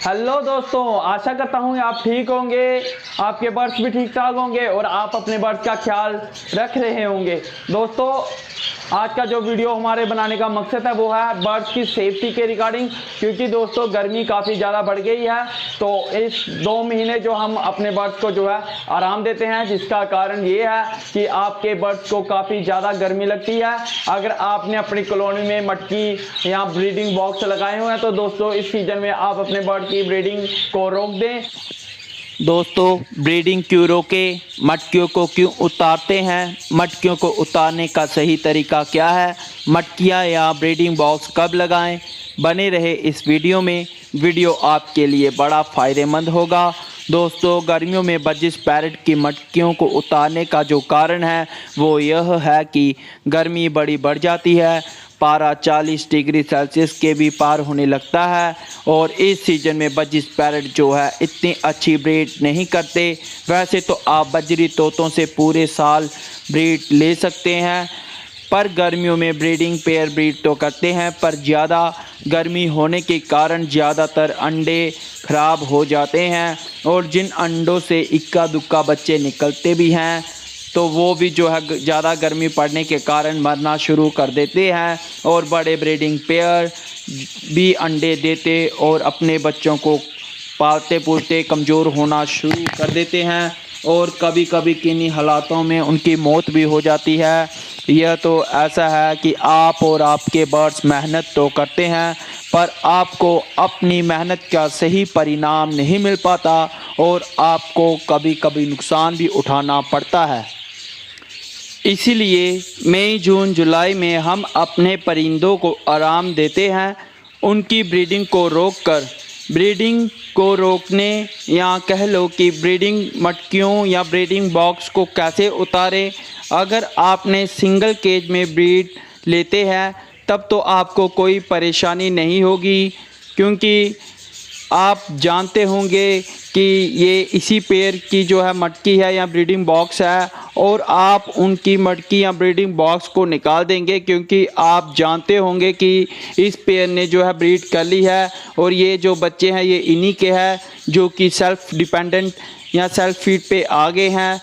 Hello दोस्तों, आशा करता हूँ आप ठीक होंगे, आपके बर्ड्स भी ठीक ठाक होंगे और आप अपने बर्ड्स का ख्याल रख रहे होंगे। दोस्तों, आज का जो वीडियो हमारे बनाने का मकसद है वो है बर्ड्स की सेफ्टी के रिगार्डिंग, क्योंकि दोस्तों गर्मी काफ़ी ज़्यादा बढ़ गई है। तो इस 2 महीने जो हम अपने बर्ड्स को जो है आराम देते हैं, जिसका कारण ये है कि आपके बर्ड्स को काफ़ी ज़्यादा गर्मी लगती है। अगर आपने अपनी कॉलोनी में मटकी या ब्रीडिंग बॉक्स लगाए हुए हैं तो दोस्तों इस सीजन में आप अपने बर्ड की ब्रीडिंग को रोक दें। दोस्तों, ब्रीडिंग क्यों रोके, मटकियों को क्यों उतारते हैं, मटकियों को उतारने का सही तरीका क्या है, मटकियां या ब्रीडिंग बॉक्स कब लगाएं, बने रहे इस वीडियो में। वीडियो आपके लिए बड़ा फ़ायदेमंद होगा। दोस्तों, गर्मियों में बर्जिश पैरेट की मटकियों को उतारने का जो कारण है वो यह है कि गर्मी बड़ी बढ़ जाती है, पारा 40 डिग्री सेल्सियस के भी पार होने लगता है और इस सीज़न में बर्जिश पैरेट जो है इतनी अच्छी ब्रीड नहीं करते। वैसे तो आप बजरी तोतों से पूरे साल ब्रीड ले सकते हैं, पर गर्मियों में ब्रीडिंग पेयर ब्रीड तो करते हैं, पर ज़्यादा गर्मी होने के कारण ज़्यादातर अंडे ख़राब हो जाते हैं और जिन अंडों से इक्का दुक्का बच्चे निकलते भी हैं तो वो भी जो है ज़्यादा गर्मी पड़ने के कारण मरना शुरू कर देते हैं और बड़े ब्रीडिंग पेयर भी अंडे देते और अपने बच्चों को पालते पोसते कमज़ोर होना शुरू कर देते हैं और कभी कभी किन्हीं हालातों में उनकी मौत भी हो जाती है। यह तो ऐसा है कि आप और आपके बर्ड्स मेहनत तो करते हैं, पर आपको अपनी मेहनत का सही परिणाम नहीं मिल पाता और आपको कभी कभी नुकसान भी उठाना पड़ता है। इसीलिए मई, जून, जुलाई में हम अपने परिंदों को आराम देते हैं। उनकी ब्रीडिंग को रोककर, ब्रीडिंग को रोकने या कह लो कि ब्रीडिंग मटकियों या ब्रीडिंग बॉक्स को कैसे उतारें। अगर आपने सिंगल केज में ब्रीड लेते हैं तब तो आपको कोई परेशानी नहीं होगी, क्योंकि आप जानते होंगे कि ये इसी पेयर की जो है मटकी है या ब्रीडिंग बॉक्स है और आप उनकी मटकी या ब्रीडिंग बॉक्स को निकाल देंगे, क्योंकि आप जानते होंगे कि इस पेयर ने जो है ब्रीड कर ली है और ये जो बच्चे हैं ये इन्हीं के हैं जो कि सेल्फ डिपेंडेंट या सेल्फ फीड पे आ गए हैं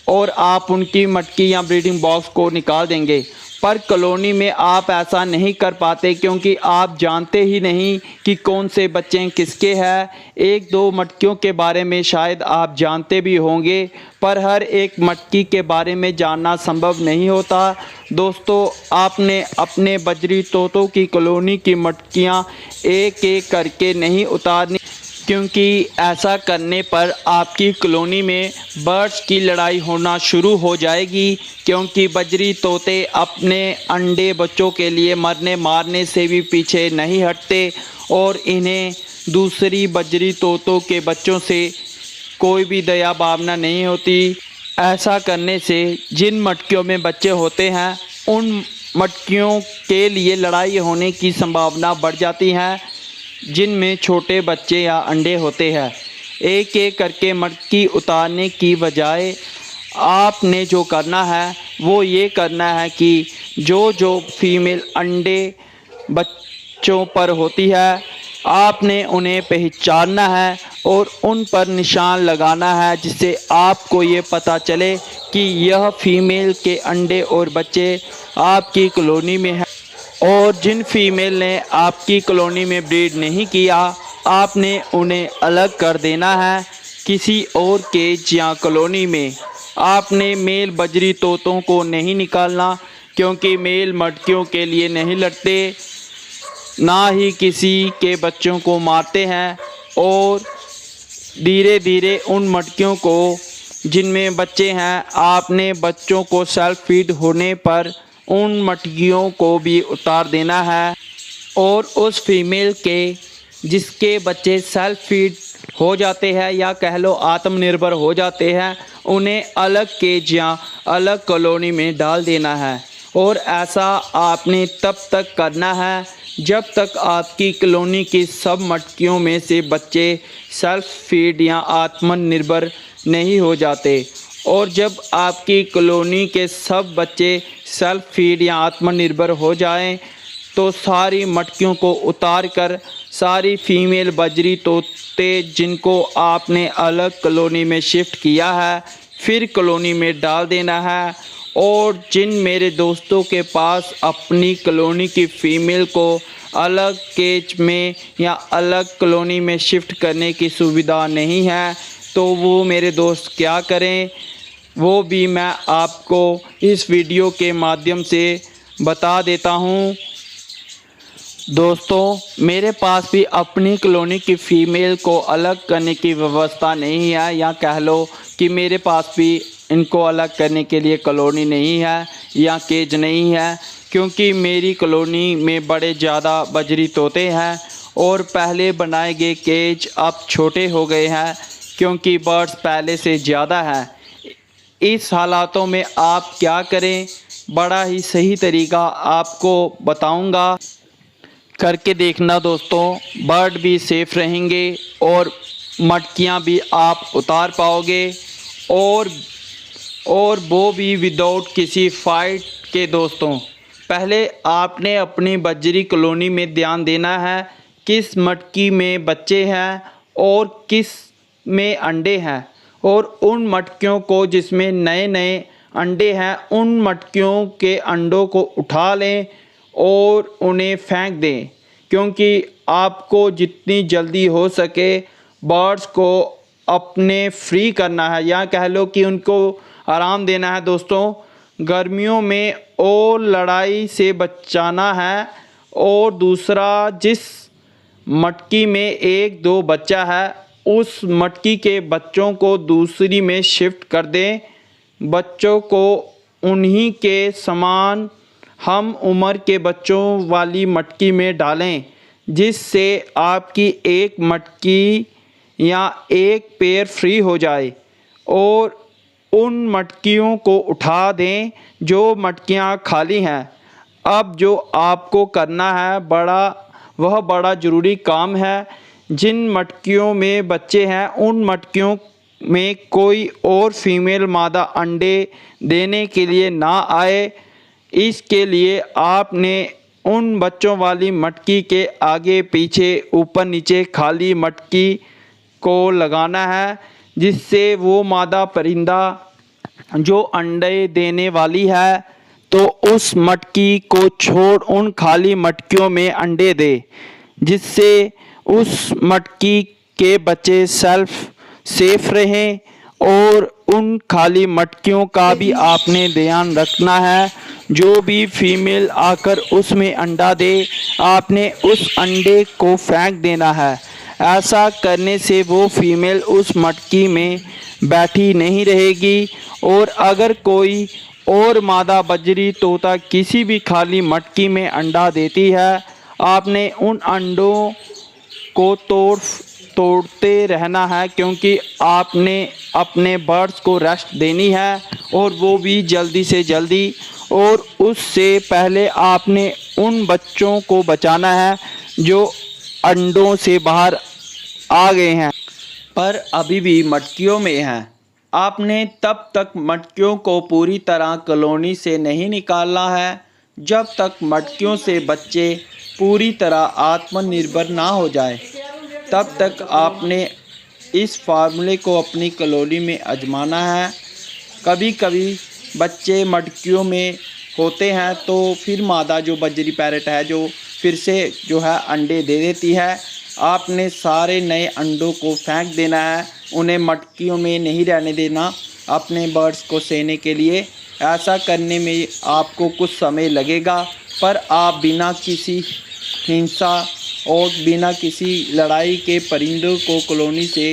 और आप उनकी मटकी या ब्रीडिंग बॉक्स को निकाल देंगे। पर कॉलोनी में आप ऐसा नहीं कर पाते, क्योंकि आप जानते ही नहीं कि कौन से बच्चे किसके हैं। एक दो मटकियों के बारे में शायद आप जानते भी होंगे, पर हर एक मटकी के बारे में जानना संभव नहीं होता। दोस्तों, आपने अपने बजरी तोतों की कॉलोनी की मटकियां एक एक करके नहीं उतारनी, क्योंकि ऐसा करने पर आपकी कॉलोनी में बर्ड्स की लड़ाई होना शुरू हो जाएगी, क्योंकि बजरी तोते अपने अंडे बच्चों के लिए मरने मारने से भी पीछे नहीं हटते और इन्हें दूसरी बजरी तोतों के बच्चों से कोई भी दया भावना नहीं होती। ऐसा करने से जिन मटकियों में बच्चे होते हैं उन मटकियों के लिए लड़ाई होने की संभावना बढ़ जाती है जिनमें छोटे बच्चे या अंडे होते हैं। एक एक करके मटकी उतारने की बजाय आपने जो करना है वो ये करना है कि जो फीमेल अंडे बच्चों पर होती है आपने उन्हें पहचानना है और उन पर निशान लगाना है, जिससे आपको ये पता चले कि यह फीमेल के अंडे और बच्चे आपकी कॉलोनी में हैं। और जिन फीमेल ने आपकी कॉलोनी में ब्रीड नहीं किया आपने उन्हें अलग कर देना है किसी और केज या कॉलोनी में। आपने मेल बजरी तोतों को नहीं निकालना, क्योंकि मेल मटकियों के लिए नहीं लड़ते, ना ही किसी के बच्चों को मारते हैं और धीरे धीरे उन मटकियों को जिनमें बच्चे हैं आपने बच्चों को सेल्फ फीड होने पर उन मटकियों को भी उतार देना है और उस फीमेल के जिसके बच्चे सेल्फ फीड हो जाते हैं या कह लो आत्मनिर्भर हो जाते हैं उन्हें अलग केज या अलग कॉलोनी में डाल देना है। और ऐसा आपने तब तक करना है जब तक आपकी कॉलोनी की सब मटकियों में से बच्चे सेल्फ फीड या आत्मनिर्भर नहीं हो जाते। और जब आपकी कॉलोनी के सब बच्चे सेल्फ फीड या आत्मनिर्भर हो जाएं तो सारी मटकियों को उतार कर सारी फीमेल बजरी तोते जिनको आपने अलग कॉलोनी में शिफ्ट किया है फिर कॉलोनी में डाल देना है। और जिन मेरे दोस्तों के पास अपनी कॉलोनी की फ़ीमेल को अलग केज में या अलग कॉलोनी में शिफ्ट करने की सुविधा नहीं है तो वो मेरे दोस्त क्या करें, वो भी मैं आपको इस वीडियो के माध्यम से बता देता हूँ। दोस्तों मेरे पास भी अपनी कॉलोनी की फ़ीमेल को अलग करने की व्यवस्था नहीं है, या कह लो कि मेरे पास भी इनको अलग करने के लिए कॉलोनी नहीं है या केज नहीं है, क्योंकि मेरी कॉलोनी में बड़े ज़्यादा बजरी तोते हैं और पहले बनाए गए केज अब छोटे हो गए हैं क्योंकि बर्ड्स पहले से ज़्यादा हैं। इस हालातों में आप क्या करें, बड़ा ही सही तरीका आपको बताऊंगा, करके देखना दोस्तों। बर्ड भी सेफ रहेंगे और मटकियां भी आप उतार पाओगे और वो भी विदाउट किसी फाइट के। दोस्तों पहले आपने अपनी बजरी कॉलोनी में ध्यान देना है किस मटकी में बच्चे हैं और किस में अंडे हैं, और उन मटकियों को जिसमें नए नए अंडे हैं उन मटकियों के अंडों को उठा लें और उन्हें फेंक दें, क्योंकि आपको जितनी जल्दी हो सके बर्ड्स को अपने फ्री करना है, या कह लो कि उनको आराम देना है। दोस्तों गर्मियों में और लड़ाई से बचाना है, और दूसरा जिस मटकी में एक दो बच्चा है उस मटकी के बच्चों को दूसरी में शिफ्ट कर दें। बच्चों को उन्हीं के समान हम उम्र के बच्चों वाली मटकी में डालें, जिससे आपकी एक मटकी या एक पेयर फ्री हो जाए, और उन मटकियों को उठा दें जो मटकियां खाली हैं। अब जो आपको करना है वह बड़ा ज़रूरी काम है। जिन मटकियों में बच्चे हैं उन मटकियों में कोई और फीमेल मादा अंडे देने के लिए ना आए, इसके लिए आपने उन बच्चों वाली मटकी के आगे पीछे ऊपर नीचे खाली मटकी को लगाना है, जिससे वो मादा परिंदा जो अंडे देने वाली है तो उस मटकी को छोड़ उन खाली मटकियों में अंडे दे, जिससे उस मटकी के बच्चे सेफ रहें। और उन खाली मटकियों का भी आपने ध्यान रखना है, जो भी फीमेल आकर उसमें अंडा दे आपने उस अंडे को फेंक देना है। ऐसा करने से वो फीमेल उस मटकी में बैठी नहीं रहेगी, और अगर कोई और मादा बजरी तोता किसी भी खाली मटकी में अंडा देती है आपने उन अंडों को तोड़ते रहना है, क्योंकि आपने अपने बर्ड्स को रेस्ट देनी है और वो भी जल्दी से जल्दी, और उससे पहले आपने उन बच्चों को बचाना है जो अंडों से बाहर आ गए हैं पर अभी भी मटकियों में हैं। आपने तब तक मटकियों को पूरी तरह कॉलोनी से नहीं निकालना है जब तक मटकियों से बच्चे पूरी तरह आत्मनिर्भर ना हो जाए। तब तक आपने इस फार्मूले को अपनी कॉलोनी में आजमाना है। कभी कभी बच्चे मटकियों में होते हैं तो फिर मादा जो बजरी पैरेट है जो फिर से जो है अंडे दे देती है। आपने सारे नए अंडों को फेंक देना है, उन्हें मटकियों में नहीं रहने देना अपने बर्ड्स को सेने के लिए। ऐसा करने में आपको कुछ समय लगेगा, पर आप बिना किसी हिंसा और बिना किसी लड़ाई के परिंदों को कॉलोनी से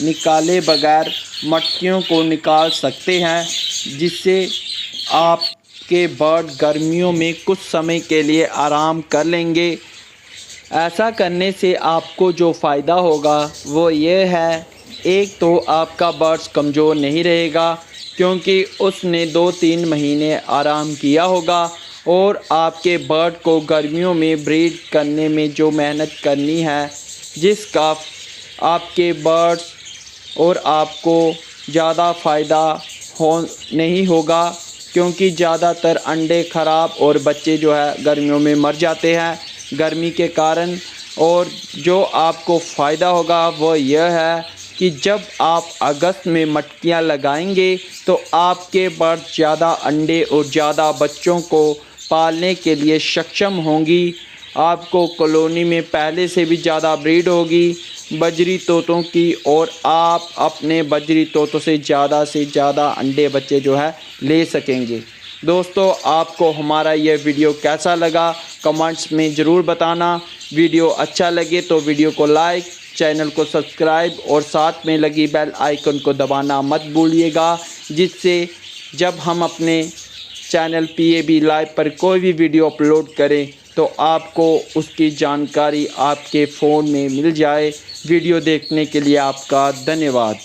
निकाले बगैर मटकियों को निकाल सकते हैं, जिससे आपके बर्ड गर्मियों में कुछ समय के लिए आराम कर लेंगे। ऐसा करने से आपको जो फ़ायदा होगा वो ये है, एक तो आपका बर्ड्स कमज़ोर नहीं रहेगा क्योंकि उसने 2-3 महीने आराम किया होगा, और आपके बर्ड को गर्मियों में ब्रीड करने में जो मेहनत करनी है जिसका आपके बर्ड्स और आपको ज़्यादा फ़ायदा नहीं होगा, क्योंकि ज़्यादातर अंडे ख़राब और बच्चे जो है गर्मियों में मर जाते हैं गर्मी के कारण। और जो आपको फ़ायदा होगा वो यह है कि जब आप अगस्त में मटकियां लगाएंगे तो आपके बर्ड्स ज़्यादा अंडे और ज़्यादा बच्चों को पालने के लिए सक्षम होंगी। आपको कॉलोनी में पहले से भी ज़्यादा ब्रीड होगी बजरी तोतों की, और आप अपने बजरी तोतों से ज़्यादा अंडे बच्चे जो है ले सकेंगे। दोस्तों, आपको हमारा यह वीडियो कैसा लगा कमेंट्स में ज़रूर बताना। वीडियो अच्छा लगे तो वीडियो को लाइक, चैनल को सब्सक्राइब और साथ में लगी बेल आइकन को दबाना मत भूलिएगा, जिससे जब हम अपने चैनल PAB लाइव पर कोई भी वीडियो अपलोड करें तो आपको उसकी जानकारी आपके फ़ोन में मिल जाए। वीडियो देखने के लिए आपका धन्यवाद।